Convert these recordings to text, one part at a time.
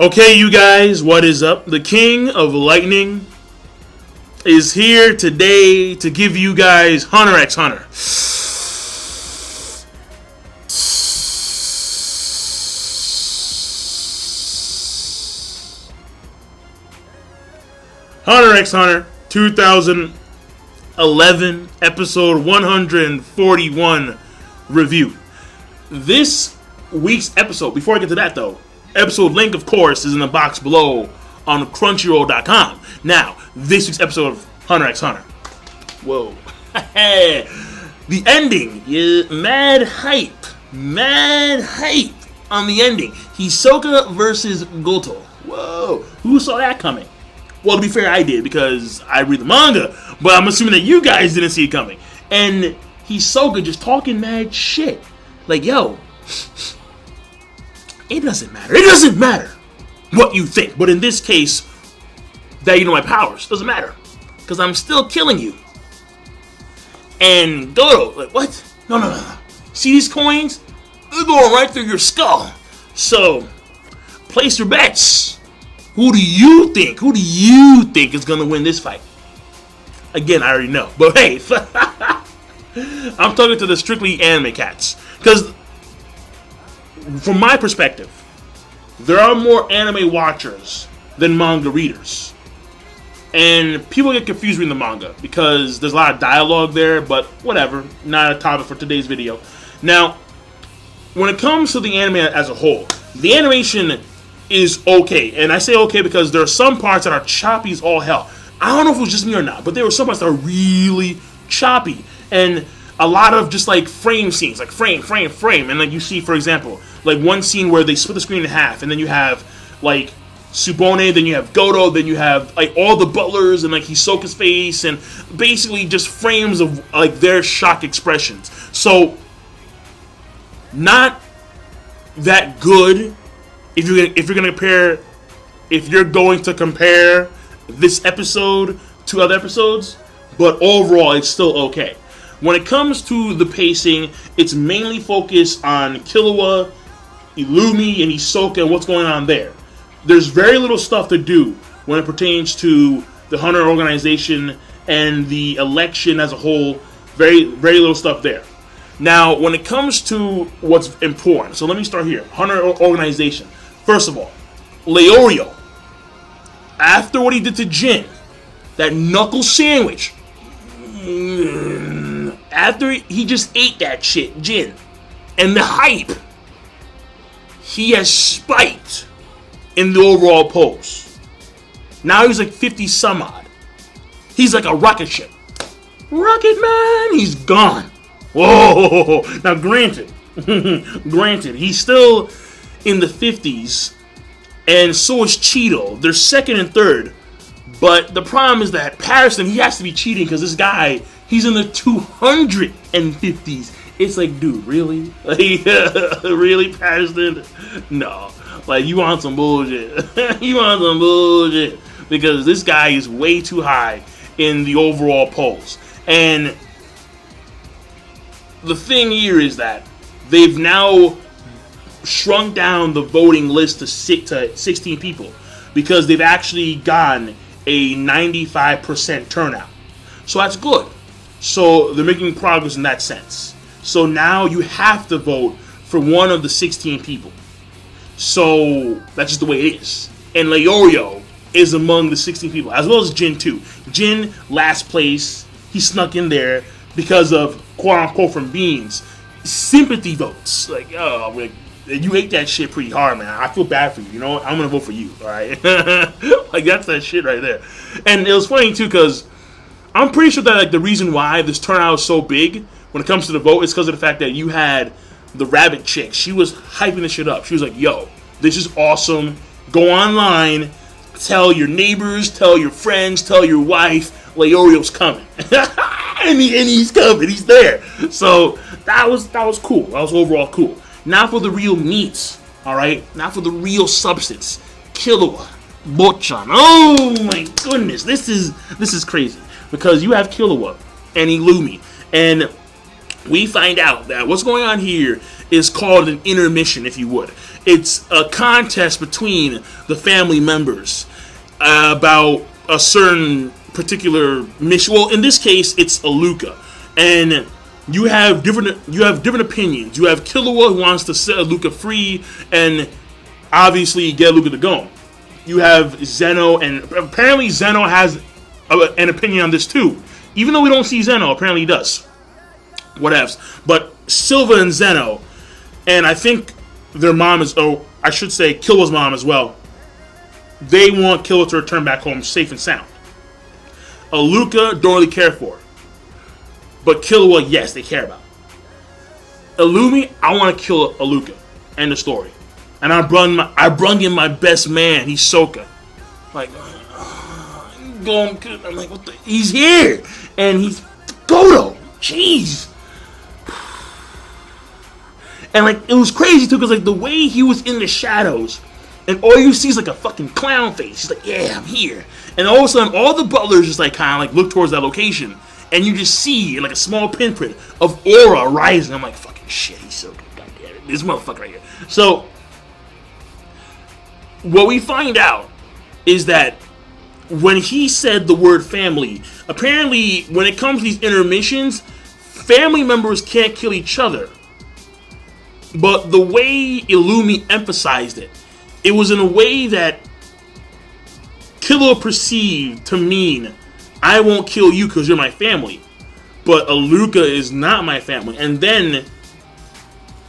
Okay, you guys, what is up? The King of Lightning is here today to give you guys Hunter x Hunter. Hunter x Hunter 2011 episode 141 review. This week's episode, before I get to that though, episode link, of course, is in the box below on Crunchyroll.com. Now, this week's episode of Hunter x Hunter. Whoa. The ending. Yeah, mad hype on the ending. Hisoka versus Goto. Whoa. Who saw that coming? Well, to be fair, I did because I read the manga, but I'm assuming that you guys didn't see it coming. And Hisoka just talking mad shit. Like, yo, it doesn't matter. It doesn't matter what you think. But in this case, that you know my powers. Doesn't matter. Because I'm still killing you. And Goto, like, what? No. See these coins? They're going right through your skull. So, place your bets. Who do you think is going to win this fight? Again, I already know. But hey, I'm talking to the strictly anime cats. Because from my perspective, there are more anime watchers than manga readers. And people get confused reading the manga because there's a lot of dialogue there, but whatever, not a topic for today's video. Now, when it comes to the anime as a whole, the animation is okay. And I say okay because there are some parts that are choppy as all hell. I don't know if it was just me or not, but there were some parts that are really choppy. And a lot of just like frame scenes, like frame. And like you see, for example, like one scene where they split the screen in half, and then you have like Tsubone, then you have Goto, then you have like all the butlers and like Hisoka's face, and basically just frames of like their shock expressions. So not that good if you're going to compare this episode to other episodes, but overall it's still okay. When it comes to the pacing, it's mainly focused on Killua, Illumi, and Hisoka and what's going on there. There's very little stuff to do when it pertains to the Hunter organization and the election as a whole. Very, very little stuff there. Now, when it comes to what's important, so let me start here. Hunter organization. First of all, Leorio, after what he did to Jin, that knuckle sandwich, after he just ate that shit, Jin, and the hype, he has spiked in the overall pose. Now he's like 50 some odd. He's like a rocket ship. Rocket Man, he's gone. Whoa! Now granted, he's still in the 50s, and so is Cheeto. They're second and third, but the problem is that Patterson, he has to be cheating because this guy, he's in the 250s. It's like, dude, really? Like, really, Patterson? No. Like, you want some bullshit. You want some bullshit. Because this guy is way too high in the overall polls. And the thing here is that they've now shrunk down the voting list to 16 people because they've actually gotten a 95% turnout. So that's good. So they're making progress in that sense. So now you have to vote for one of the 16 people. So that's just the way it is. And Leorio is among the 16 people, as well as Jin too. Jin, last place, he snuck in there because of quote-unquote from Beans sympathy votes. Like, oh, you ate that shit pretty hard, man. I feel bad for you. You know what? I'm gonna vote for you. All right, like that's that shit right there. And it was funny too because I'm pretty sure that like the reason why this turnout is so big when it comes to the vote is because of the fact that you had the rabbit chick. She was hyping this shit up. She was like, "Yo, this is awesome. Go online, tell your neighbors, tell your friends, tell your wife, Leorio's coming." and he's coming. He's there. So that was cool. That was overall cool. Now for the real meat, all right? Now for the real substance. Killua, Bochan. Oh my goodness, this is crazy because you have Killua and Illumi, and we find out that what's going on here is called an intermission, if you would. It's a contest between the family members about a certain particular mission. Well, in this case, it's Aluka, and you have different opinions. You have Killua, who wants to set Aluka free and obviously get Aluka to go. You have Zeno, and apparently Zeno has an opinion on this too. Even though we don't see Zeno, apparently he does. Whatevs. But Silva and Zeno, and I think their mom is, oh, I should say Killua's mom as well, they want Killua to return back home safe and sound. Aluka don't really care for. But Killua, yes, they care about. Illumi, I want to kill Aluka. End of story. And I brung in my best man, Hisoka. Like, I'm like, what the? He's here, and he's Goto. Jeez. And like, it was crazy too, because like the way he was in the shadows, and all you see is like a fucking clown face. He's like, yeah, I'm here. And all of a sudden, all the butlers just like kind of like look towards that location, and you just see like a small pinprint of aura rising. I'm like, fucking shit, he's so good. God damn it, this motherfucker right here. So what we find out is that when he said the word family, apparently when it comes to these intermissions, family members can't kill each other. But the way Illumi emphasized it, it was in a way that Killua perceived to mean, I won't kill you because you're my family, but Aluka is not my family. And then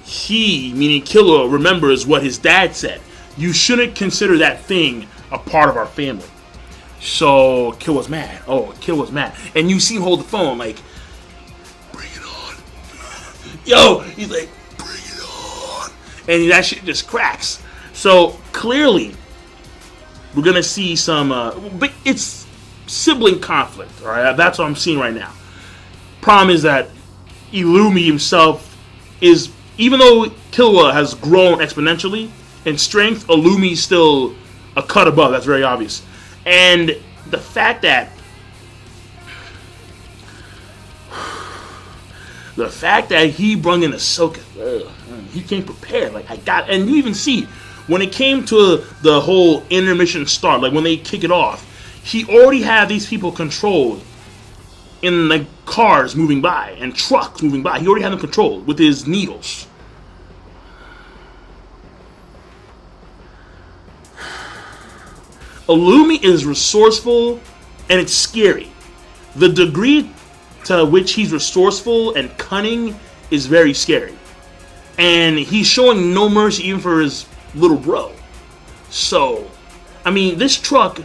he, meaning Killua, remembers what his dad said. You shouldn't consider that thing a part of our family. So Killua's mad. Oh, Killua's mad. And you see him hold the phone like, bring it on. Yo, he's like, bring it on. And that shit just cracks. So clearly, we're going to see some, but it's sibling conflict, all right? That's what I'm seeing right now. Problem is that Illumi himself is, even though Killua has grown exponentially in strength, Illumi's still a cut above. That's very obvious. And the fact that he brung in Hisoka, he came prepared. Like, and you even see when it came to the whole intermission start, like when they kick it off, he already had these people controlled in like cars moving by and trucks moving by. He already had them controlled with his needles. Illumi is resourceful, and it's scary. The degree to which he's resourceful and cunning is very scary. And he's showing no mercy even for his little bro. So, I mean, this truck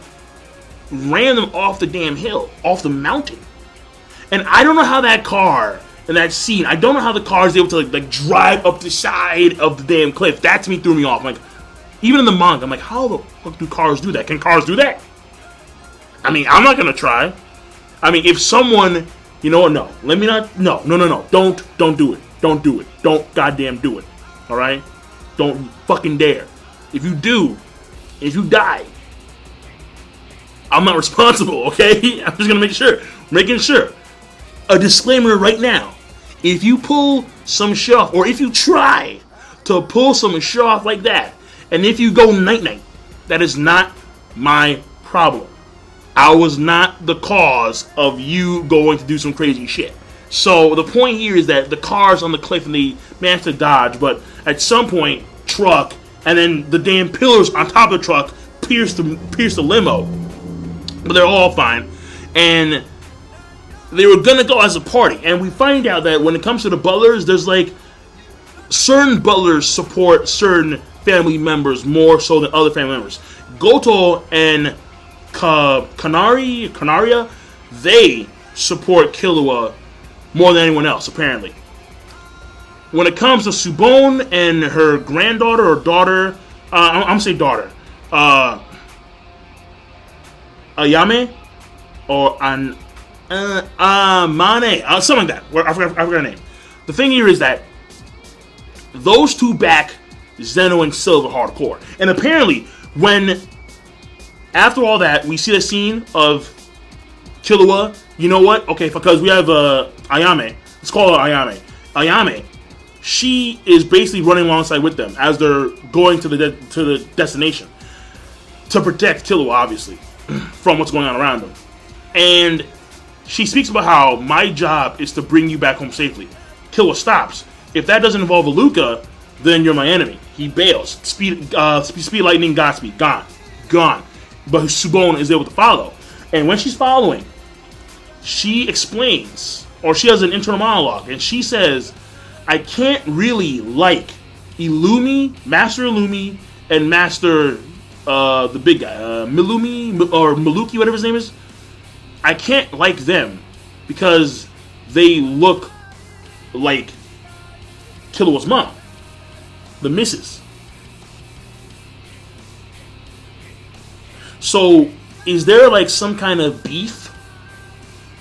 ran them off the damn hill, off the mountain. And I don't know how that car, in that scene, I don't know how the car is able to like drive up the side of the damn cliff. That to me threw me off. I'm like, even in the manga, I'm like, how the fuck do cars do that? Can cars do that? I mean, I'm not gonna try. I mean, if someone, you know what? No, let me not. No. Don't do it. Don't do it. Don't goddamn do it. All right? Don't fucking dare. If you do, if you die, I'm not responsible. Okay? I'm just gonna making sure. A disclaimer right now: if you pull some shit off, or if you try to pull some shit off like that, and if you go night-night, that is not my problem. I was not the cause of you going to do some crazy shit. So the point here is that the car's on the cliff and they managed to dodge, but at some point, truck, and then the damn pillars on top of the truck pierced the limo. But they're all fine. And they were gonna go as a party. And we find out that when it comes to the butlers, there's like certain butlers support certain family members more so than other family members. Goto and Canaria, they support Killua more than anyone else, apparently. When it comes to Subone and her granddaughter or daughter, I'm gonna say daughter, Ayame or Amane, something like that. I forgot her name. The thing here is that those two back Zeno and Silva hardcore. And apparently, when after all that, we see the scene of Killua, you know what? Okay, because we have Ayame. Let's call her Ayame. Ayame, she is basically running alongside with them as they're going to the destination to protect Killua, obviously, from what's going on around them. And she speaks about how my job is to bring you back home safely. Killua stops. If that doesn't involve Aluka, then you're my enemy. He bails. Speed lightning, Godspeed, gone. But Subone is able to follow. And when she's following, she explains, or she has an internal monologue, and she says, I can't really like Master Illumi, and Master, the big guy, Milumi, or Maluki, whatever his name is. I can't like them because they look like Killua's mom, the missus. So, is there like some kind of beef?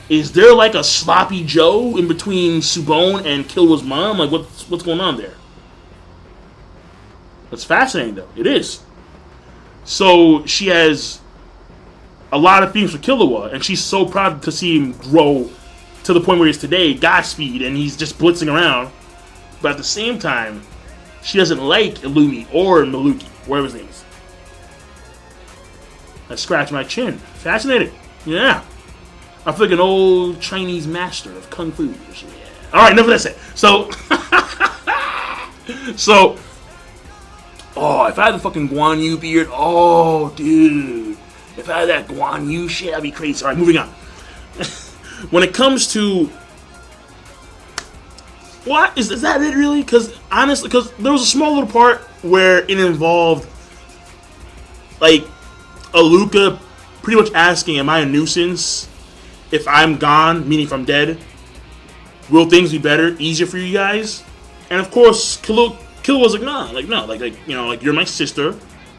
Is there like a sloppy Joe in between Subone and Killua's mom? Like, what's going on there? That's fascinating, though. It is. So, she has a lot of feelings for Killua, and she's so proud to see him grow to the point where he is today, Godspeed, and he's just blitzing around. But at the same time, she doesn't like Illumi or Maluki, whatever his name is. I scratch my chin. Fascinating. Yeah. I feel like an old Chinese master of Kung Fu. Yeah. Alright, enough of that said. So, oh, if I had the fucking Guan Yu beard, oh, dude. If I had that Guan Yu shit, I'd be crazy. Alright, moving on. When it comes to... What? Is that it, really? Because, honestly, there was a small little part where it involved, like, Aluka pretty much asking, am I a nuisance if I'm gone, meaning if I'm dead? Will things be better, easier for you guys? And of course, Killua was like, no, like you're my sister.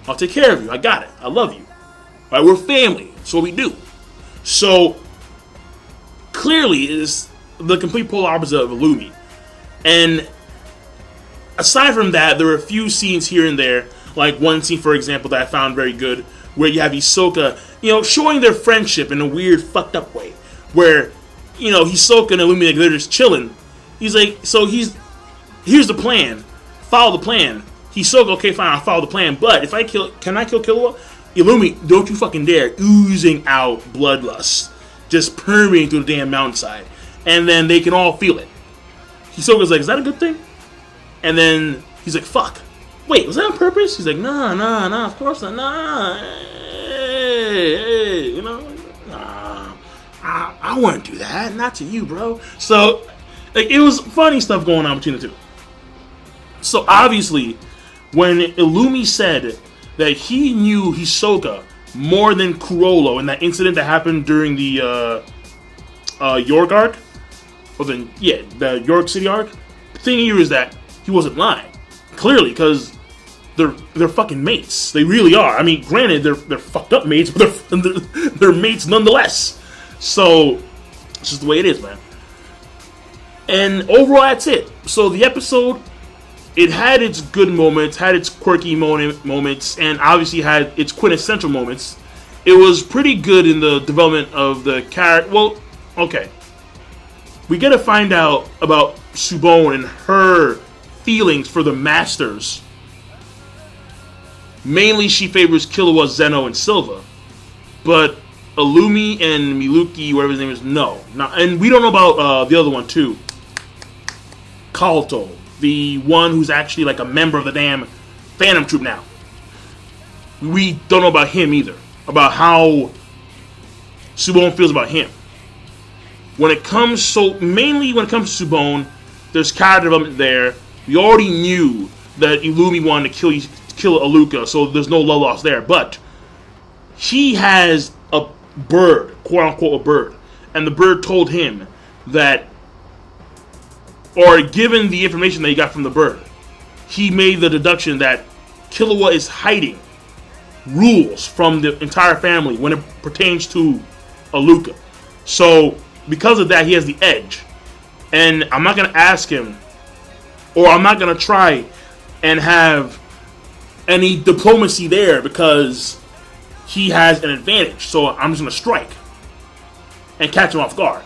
I'll take care of you. I got it. I love you. Right? We're family. That's what we do. So clearly, is the complete polar opposite of Illumi. And aside from that, there were a few scenes here and there, like one scene, for example, that I found very good, where you have Hisoka, showing their friendship in a weird, fucked up way. Where, Hisoka and Illumi, like, they're just chilling. He's like, here's the plan. Follow the plan. Hisoka, okay, fine, I'll follow the plan. But can I kill Killua? Illumi, don't you fucking dare. Oozing out bloodlust. Just permeating through the damn mountainside. And then they can all feel it. Hisoka's like, is that a good thing? And then he's like, fuck. Wait, was that on purpose? He's like, nah, of course not, nah. Hey, nah. I wouldn't do that, not to you, bro. So, like, it was funny stuff going on between the two. So, obviously, when Illumi said that he knew Hisoka more than Kurolo in that incident that happened during the York arc, the York City arc, the thing here is that he wasn't lying. Clearly, because they're fucking mates. They really are. I mean, granted, they're fucked up mates, but they're mates nonetheless. So, it's just the way it is, man. And overall, that's it. So, the episode, it had its good moments, had its quirky moments, and obviously had its quintessential moments. It was pretty good in the development of the character. Well, okay. We get to find out about Subone and her feelings for the Masters. Mainly, she favors Killua, Zeno, and Silva. But Illumi and Miluki, whatever his name is, no. And we don't know about the other one, too. Kalto. The one who's actually like a member of the damn Phantom Troop now. We don't know about him either. About how Subone feels about him. Mainly when it comes to Subone, there's character development there. We already knew that Illumi wanted to kill Aluka, so there's no love lost there. But he has a bird, quote unquote a bird, and the bird told him that, or given the information that he got from the bird, he made the deduction that Killua is hiding rules from the entire family when it pertains to Aluka. So because of that, he has the edge. And I'm not going to ask him, or I'm not going to try and have any diplomacy there because he has an advantage. So I'm just going to strike and catch him off guard.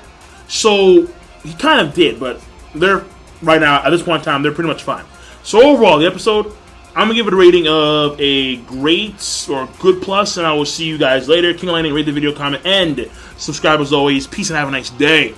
So he kind of did, but they're right now, at this point in time, they're pretty much fine. So overall, the episode, I'm going to give it a rating of a great or good plus, and I will see you guys later. King of Lightning, rate the video, comment, and subscribe as always. Peace and have a nice day.